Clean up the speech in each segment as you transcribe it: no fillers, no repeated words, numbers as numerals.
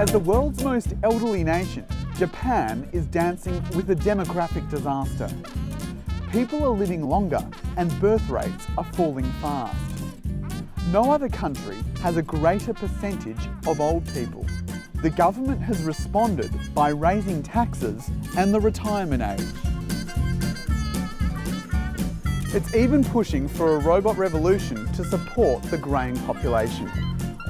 As the world's most elderly nation, Japan is dancing with a demographic disaster. People are living longer and birth rates are falling fast. No other country has a greater percentage of old people. The government has responded by raising taxes and the retirement age. It's even pushing for a robot revolution to support the greying population.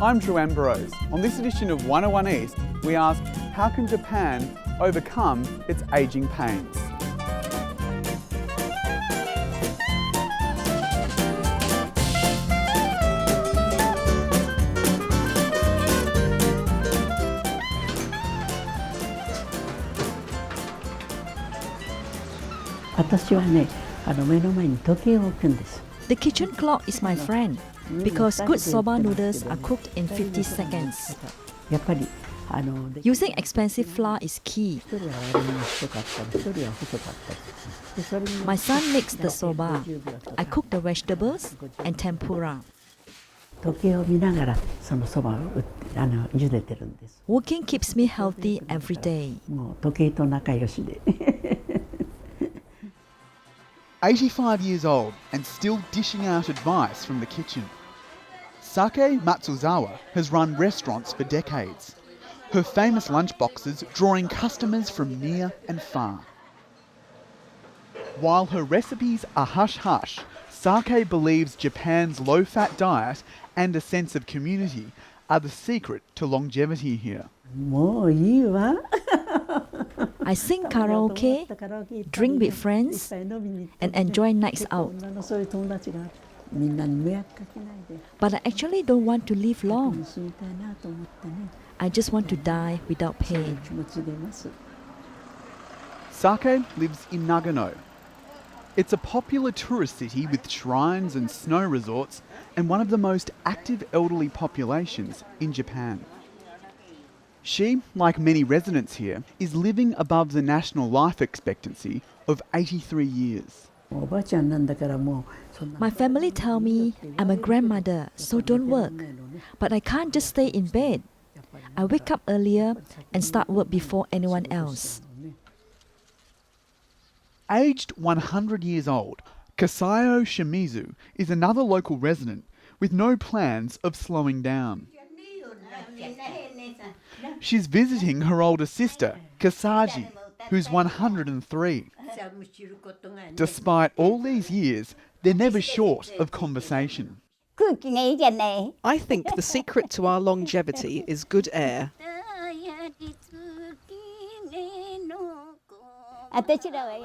I'm Drew Ambrose. On this edition of 101 East, we ask, how can Japan overcome its ageing pains? The kitchen clock is my friend because good soba noodles are cooked in 50 seconds. Using expensive flour is key. My son makes the soba. I cook the vegetables and tempura. Working keeps me healthy every day. 85 years old and still dishing out advice from the kitchen. Sake Matsuzawa has run restaurants for decades. Her famous lunchboxes drawing customers from near and far. While her recipes are hush-hush, Sake believes Japan's low-fat diet and a sense of community are the secret to longevity here. I sing karaoke, drink with friends, and enjoy nights out. But I actually don't want to live long. I just want to die without pain. Sake lives in Nagano. It's a popular tourist city with shrines and snow resorts and one of the most active elderly populations in Japan. She, like many residents here, is living above the national life expectancy of 83 years. My family tell me I'm a grandmother, so don't work. But I can't just stay in bed. I wake up earlier and start work before anyone else. Aged 100 years old, Kasayo Shimizu is another local resident with no plans of slowing down. She's visiting her older sister, Kasaji, who's 103. Despite all these years, they're never short of conversation. I think the secret to our longevity is good air.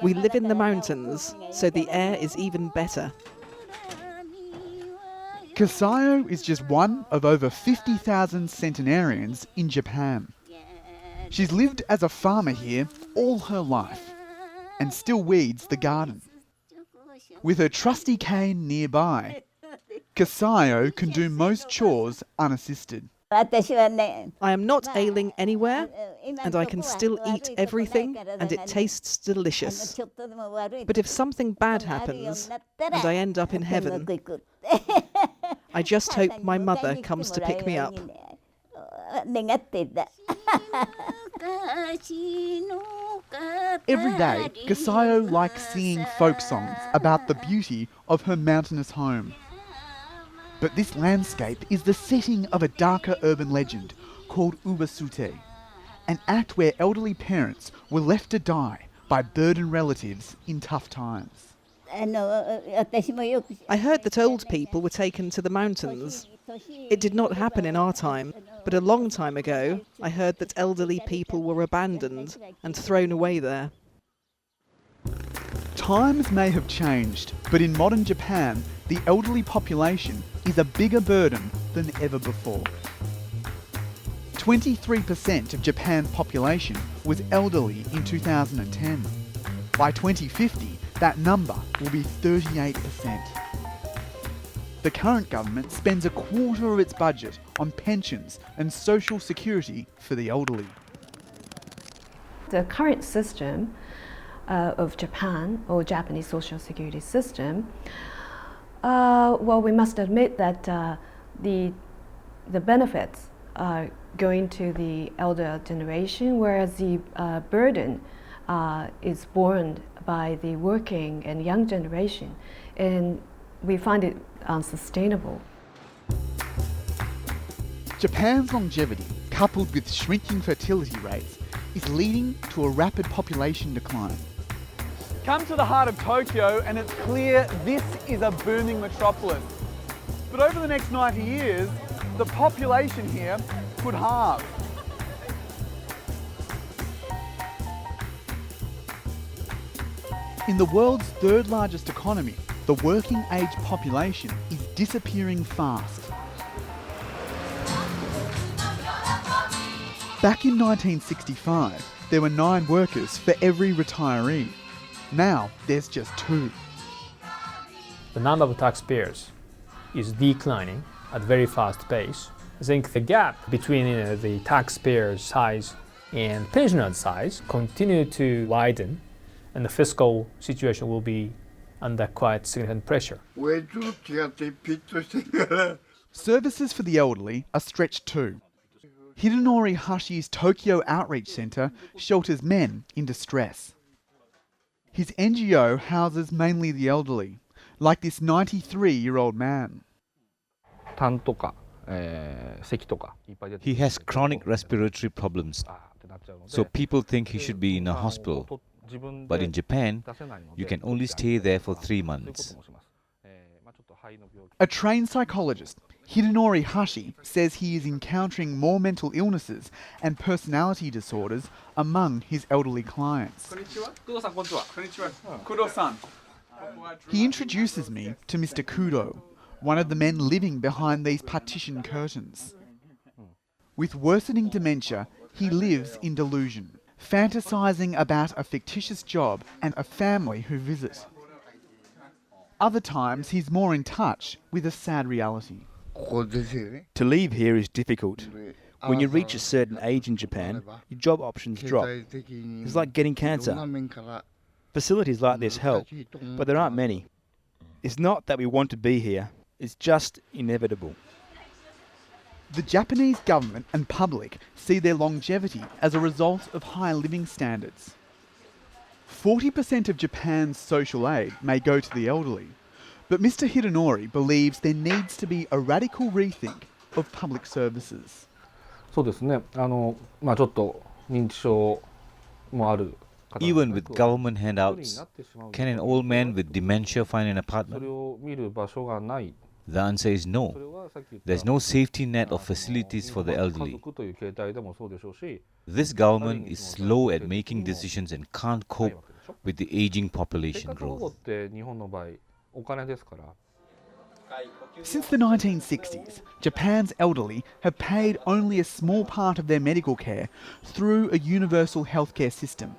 We live in the mountains, so the air is even better. Kasayo is just one of over 50,000 centenarians in Japan. She's lived as a farmer here all her life and still weeds the garden. With her trusty cane nearby, Kasayo can do most chores unassisted. I am not ailing anywhere, and I can still eat everything, and it tastes delicious. But if something bad happens, and I end up in heaven, I just hope my mother comes to pick me up. Every day, Kasayo likes singing folk songs about the beauty of her mountainous home. But this landscape is the setting of a darker urban legend called Ubasute, an act where elderly parents were left to die by burdened relatives in tough times. I heard that old people were taken to the mountains. It did not happen in our time, but a long time ago, I heard that elderly people were abandoned and thrown away there. Times may have changed, but in modern Japan, the elderly population is a bigger burden than ever before. 23% of Japan's population was elderly in 2010. By 2050, that number will be 38%. The current government spends a quarter of its budget on pensions and social security for the elderly. The current system of Japan or Japanese social security system, well, we must admit that the benefits are going to the elder generation, whereas the burden is borne by the working and young generation, and we find it unsustainable. Japan's longevity, coupled with shrinking fertility rates, is leading to a rapid population decline. Come to the heart of Tokyo and it's clear this is a booming metropolis. But over the next 90 years, the population here could halve. In the world's third largest economy, the working age population is disappearing fast. Back in 1965, there were 9 workers for every retiree. Now, there's just 2. The number of taxpayers is declining at a very fast pace. I think the gap between the taxpayer size and pensioner size continue to widen, and the fiscal situation will be under quite significant pressure. Services for the elderly are stretched too. Hidenori Hashi's Tokyo Outreach Centre shelters men in distress. His NGO houses mainly the elderly, like this 93-year-old man. He has chronic respiratory problems, so people think he should be in a hospital. But in Japan, you can only stay there for 3 months. A trained psychologist, Hidenori Hashi says he is encountering more mental illnesses and personality disorders among his elderly clients. He introduces me to Mr. Kudo, one of the men living behind these partition curtains. With worsening dementia, he lives in delusion, fantasizing about a fictitious job and a family who visit. Other times, he's more in touch with a sad reality. To leave here is difficult. When you reach a certain age in Japan, your job options drop. It's like getting cancer. Facilities like this help, but there aren't many. It's not that we want to be here, it's just inevitable. The Japanese government and public see their longevity as a result of high living standards. 40% of Japan's social aid may go to the elderly, but Mr. Hidenori believes there needs to be a radical rethink of public services. Even with government handouts, can an old man with dementia find an apartment? The answer is no. There's no safety net or facilities for the elderly. This government is slow at making decisions and can't cope with the aging population growth. Since the 1960s, Japan's elderly have paid only a small part of their medical care through a universal healthcare system.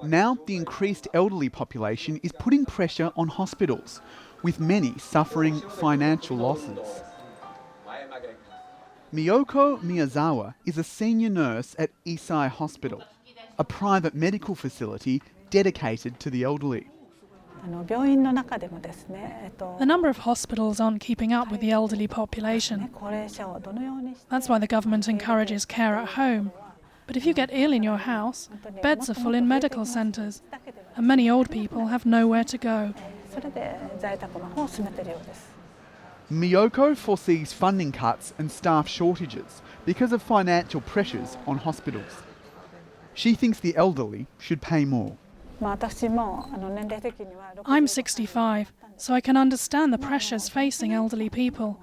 Now, the increased elderly population is putting pressure on hospitals, with many suffering financial losses. Miyoko Miyazawa is a senior nurse at Isai Hospital, a private medical facility dedicated to the elderly. The number of hospitals aren't keeping up with the elderly population. That's why the government encourages care at home. But if you get ill in your house, beds are full in medical centres, and many old people have nowhere to go. Miyoko foresees funding cuts and staff shortages because of financial pressures on hospitals. She thinks the elderly should pay more. I'm 65, so I can understand the pressures facing elderly people.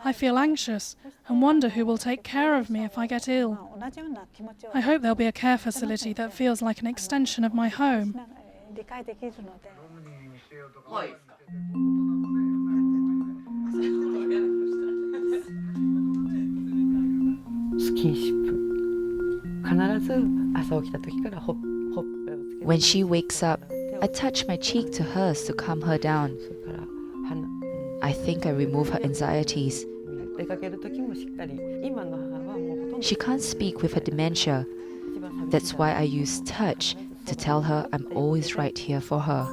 I feel anxious and wonder who will take care of me if I get ill. I hope there'll be a care facility that feels like an extension of my home. When she wakes up, I touch my cheek to hers to calm her down. I think I remove her anxieties. She can't speak with her dementia. That's why I use touch to tell her I'm always right here for her.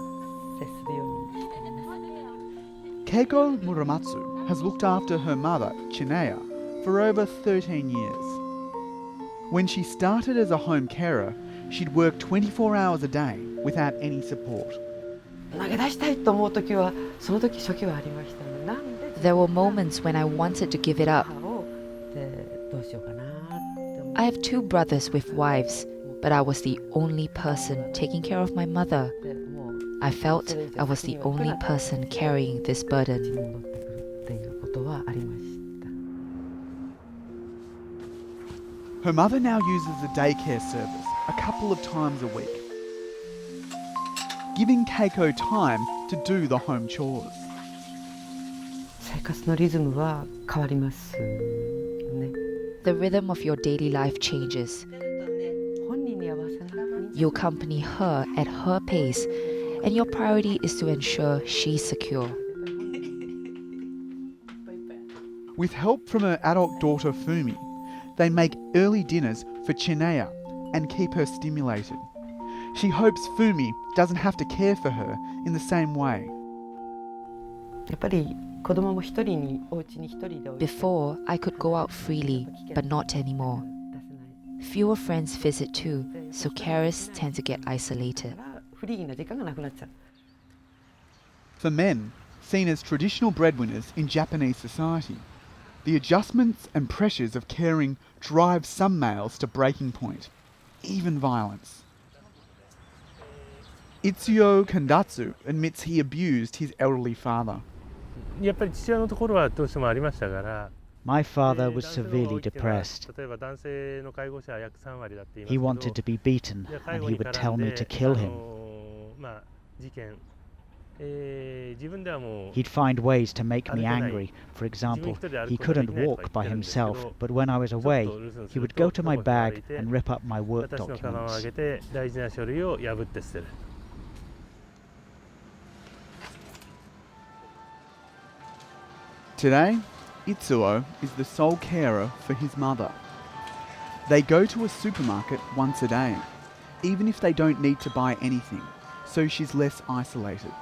Keiko Muramatsu has looked after her mother, Chinea, for over 13 years. When she started as a home carer, she'd work 24 hours a day without any support. There were moments when I wanted to give it up. I have 2 brothers with wives, but I was the only person taking care of my mother. I felt I was the only person carrying this burden. Her mother now uses a daycare service a couple of times a week, giving Keiko time to do the home chores. The rhythm of your daily life changes. You accompany her at her pace, and your priority is to ensure she's secure. With help from her adult daughter Fumi, they make early dinners for Chinea and keep her stimulated. She hopes Fumi doesn't have to care for her in the same way. Before, I could go out freely, but not anymore. Fewer friends visit too, so carers tend to get isolated. For men, seen as traditional breadwinners in Japanese society, the adjustments and pressures of caring drive some males to breaking point, even violence. Itsuyo Kandatsu admits he abused his elderly father. My father was severely depressed. He wanted to be beaten, and he would tell me to kill him. He'd find ways to make me angry. For example, he couldn't walk by himself, but when I was away, he would go to my bag and rip up my work documents. Today, Itsuo is the sole carer for his mother. They go to a supermarket once a day, even if they don't need to buy anything, so she's less isolated.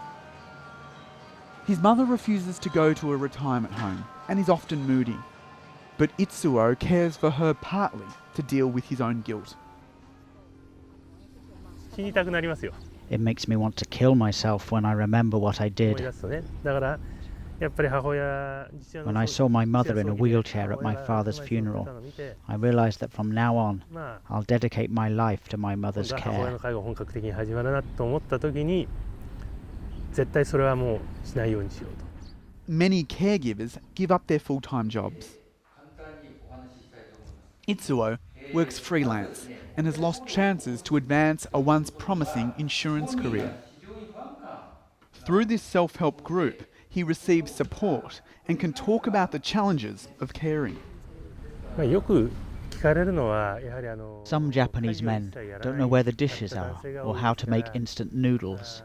His mother refuses to go to a retirement home and is often moody, but Itsuo cares for her partly to deal with his own guilt. It makes me want to kill myself when I remember what I did. When I saw my mother in a wheelchair at my father's funeral, I realized that from now on, I'll dedicate my life to my mother's care. Many caregivers give up their full-time jobs. Itsuo works freelance and has lost chances to advance a once promising insurance career. Through this self-help group, he receives support and can talk about the challenges of caring. Some Japanese men don't know where the dishes are or how to make instant noodles.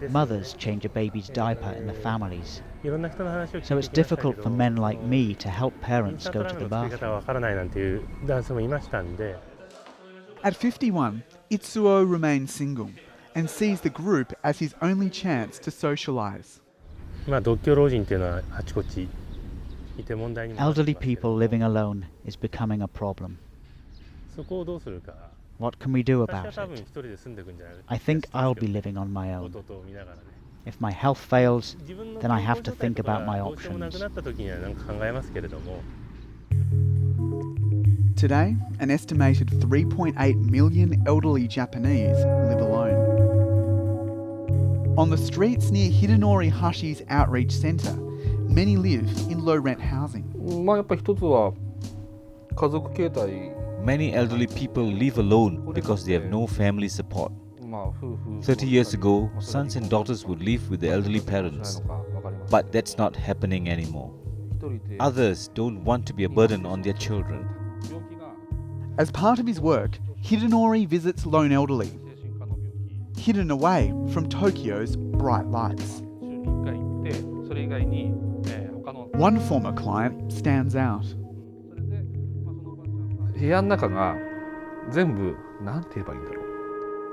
Mothers change a baby's diaper in the families. So it's difficult for men like me to help parents go to the bathroom. At 51, Itsuo remains single and sees the group as his only chance to socialise. Elderly people living alone is becoming a problem. What can we do about it? I think I'll be living on my own. If my health fails, then I have to think about my options. Today, an estimated 3.8 million elderly Japanese live alone. On the streets near Hidenori Hashi's outreach centre, many live in low-rent housing. Many elderly people live alone because they have no family support. 30 years ago, sons and daughters would live with the elderly parents, but that's not happening anymore. Others don't want to be a burden on their children. As part of his work, Hidenori visits lone elderly, hidden away from Tokyo's bright lights. One former client stands out.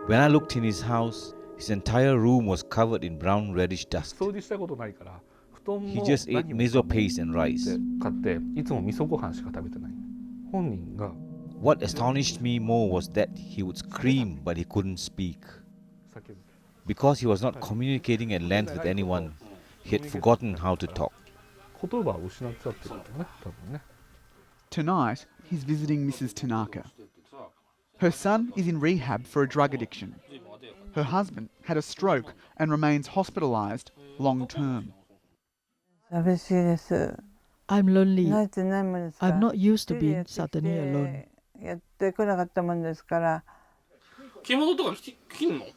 When I looked in his house, his entire room was covered in brown reddish dust. He just ate miso paste and rice. What astonished me more was that he would scream but he couldn't speak. Because he was not communicating at length with anyone, he had forgotten how to talk. Tonight, he's visiting Mrs. Tanaka. Her son is in rehab for a drug addiction. Her husband had a stroke and remains hospitalised long term. I'm lonely. I'm not used to being suddenly alone.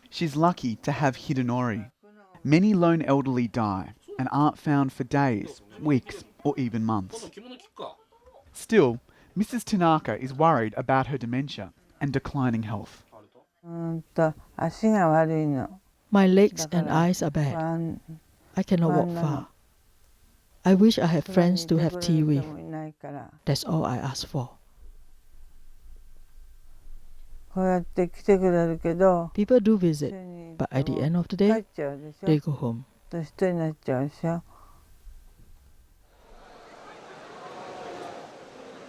She's lucky to have Hidenori. Many lone elderly die and aren't found for days, weeks, or even months. Still, Mrs. Tanaka is worried about her dementia and declining health. My legs and eyes are bad. I cannot walk far. I wish I had friends to have tea with. That's all I ask for. People do visit, but at the end of the day, they go home.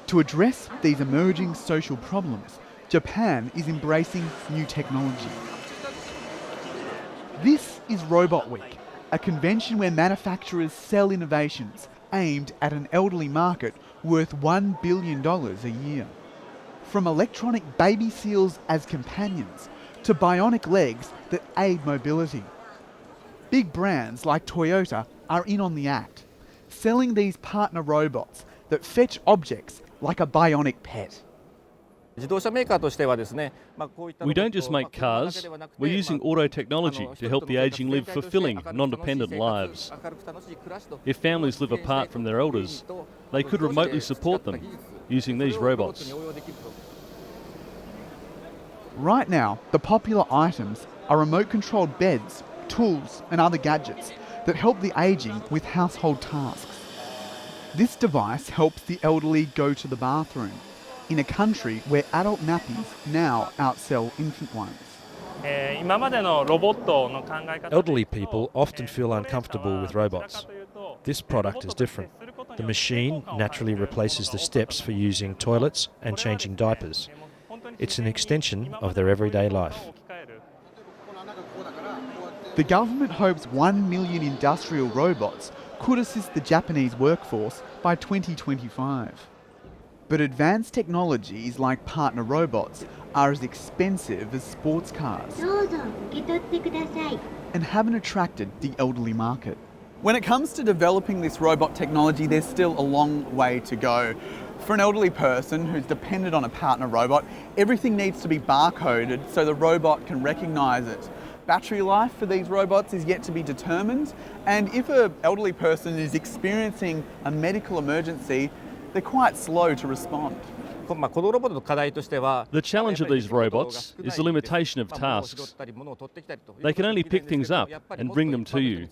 To address these emerging social problems, Japan is embracing new technology. This is Robot Week, a convention where manufacturers sell innovations aimed at an elderly market worth $1 billion a year. From electronic baby seals as companions to bionic legs that aid mobility. Big brands like Toyota are in on the act, selling these partner robots that fetch objects like a bionic pet. We don't just make cars, we're using auto technology to help the aging live fulfilling, non-dependent lives. If families live apart from their elders, they could remotely support them using these robots. Right now, the popular items are remote-controlled beds, tools and other gadgets that help the aging with household tasks. This device helps the elderly go to the bathroom in a country where adult nappies now outsell infant ones. Elderly people often feel uncomfortable with robots. This product is different. The machine naturally replaces the steps for using toilets and changing diapers. It's an extension of their everyday life. The government hopes 1 million industrial robots could assist the Japanese workforce by 2025. But advanced technologies like partner robots are as expensive as sports cars and haven't attracted the elderly market. When it comes to developing this robot technology, there's still a long way to go. For an elderly person who's dependent on a partner robot, everything needs to be barcoded so the robot can recognise it. Battery life for these robots is yet to be determined, and if an elderly person is experiencing a medical emergency, they're quite slow to respond. The challenge of these robots is the limitation of tasks. They can only pick things up and bring them to you.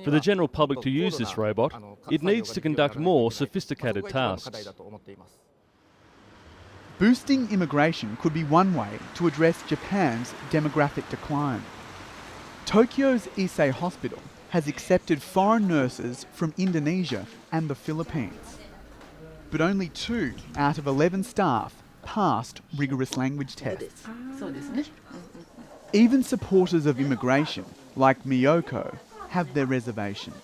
For the general public to use this robot, it needs to conduct more sophisticated tasks. Boosting immigration could be one way to address Japan's demographic decline. Tokyo's Issei Hospital has accepted foreign nurses from Indonesia and the Philippines. But only 2 out of 11 staff passed rigorous language tests. Even supporters of immigration, like Miyoko, have their reservations.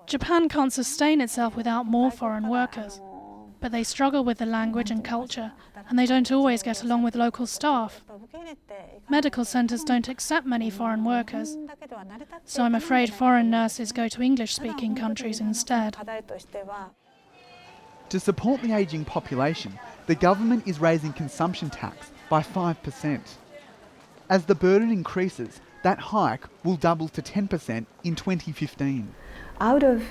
Japan can't sustain itself without more foreign workers, but they struggle with the language and culture, and they don't always get along with local staff. Medical centres don't accept many foreign workers, so I'm afraid foreign nurses go to English-speaking countries instead. To support the ageing population, the government is raising consumption tax by 5%. As the burden increases, that hike will double to 10% in 2015. Out of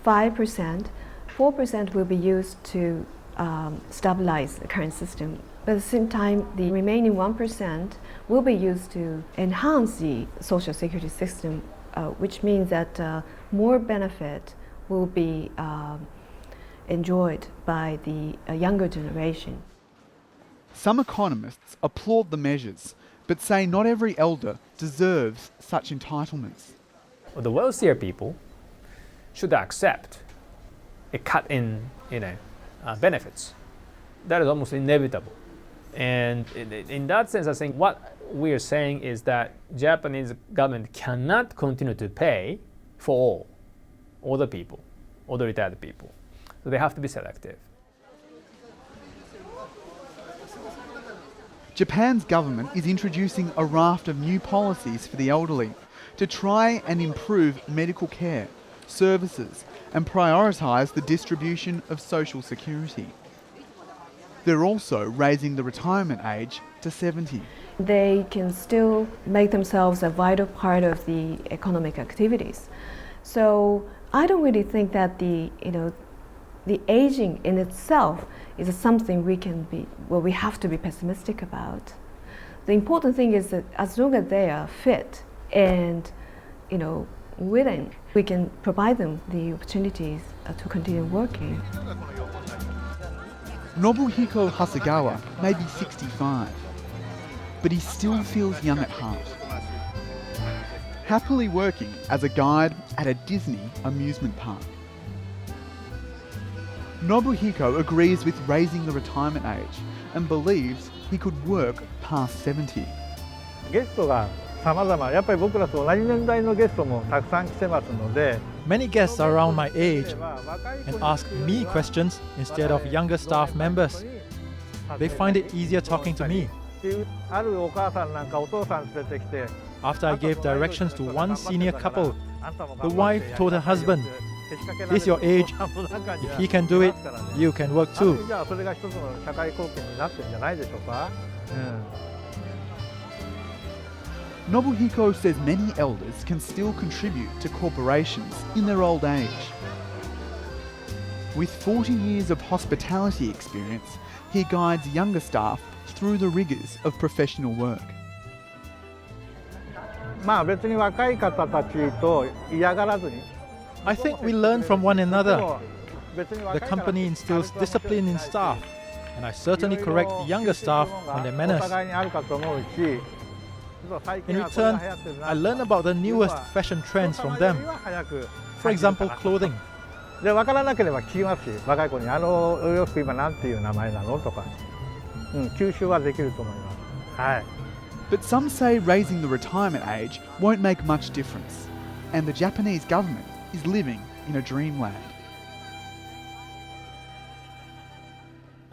5%, 4% will be used to stabilize the current system. But at the same time, the remaining 1% will be used to enhance the social security system, which means that more benefit will be enjoyed by the younger generation. Some economists applaud the measures, but say not every elder deserves such entitlements. Well, the wealthier people should accept a cut in, benefits. That is almost inevitable. And in that sense, I think what we are saying is that Japanese government cannot continue to pay for all the people, all the retired people. So they have to be selective. Japan's government is introducing a raft of new policies for the elderly to try and improve medical care, services, and prioritise the distribution of social security. They're also raising the retirement age to 70. They can still make themselves a vital part of the economic activities. So I don't really think that the aging in itself is something we have to be pessimistic about. The important thing is that as long as they are fit and willing, we can provide them the opportunities to continue working. Nobuhiko Hasegawa may be 65, but he still feels young at heart. Happily working as a guide at a Disney amusement park. Nobuhiko agrees with raising the retirement age and believes he could work past 70. Many guests are around my age and ask me questions instead of younger staff members. They find it easier talking to me. After I gave directions to one senior couple, the wife told her husband, "This is your age. If he can do it, you can work too." Nobuhiko says many elders can still contribute to corporations in their old age. With 40 years of hospitality experience, he guides younger staff through the rigours of professional work. I think we learn from one another. The company instills discipline in staff, and I certainly correct younger staff on their manners. In return, I learn about the newest fashion trends from them. For example, clothing. But some say raising the retirement age won't make much difference, and the Japanese government is living in a dreamland.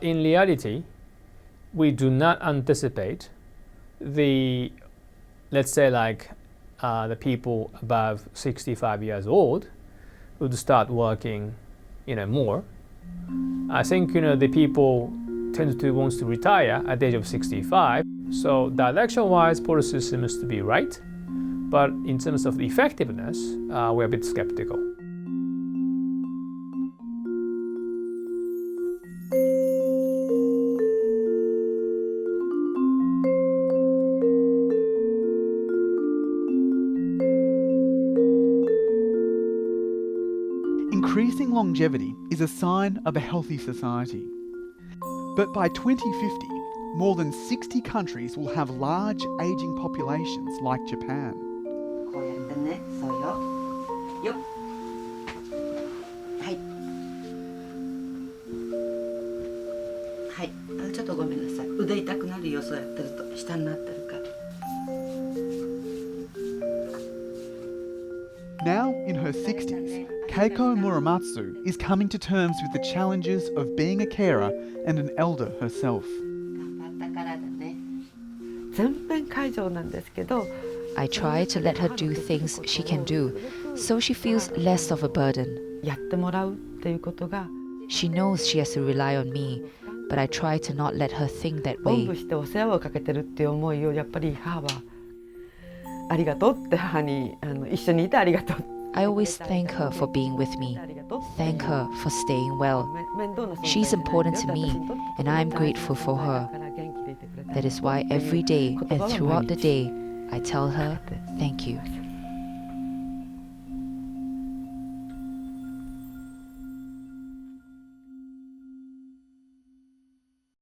In reality, we do not anticipate the people above 65 years old would start working, more. I think, the people tend to want to retire at the age of 65. So direction-wise, policy seems to be right. But in terms of the effectiveness, we're a bit skeptical. Increasing longevity is a sign of a healthy society. But by 2050, more than 60 countries will have large ageing populations like Japan. Now in her 60s, Keiko Muramatsu is coming to terms with the challenges of being a carer and an elder herself. I try to let her do things she can do, so she feels less of a burden. She knows she has to rely on me, but I try to not let her think that way. I always thank her for being with me, thank her for staying well. She's important to me, and I'm grateful for her. That is why every day and throughout the day, I tell her thank you.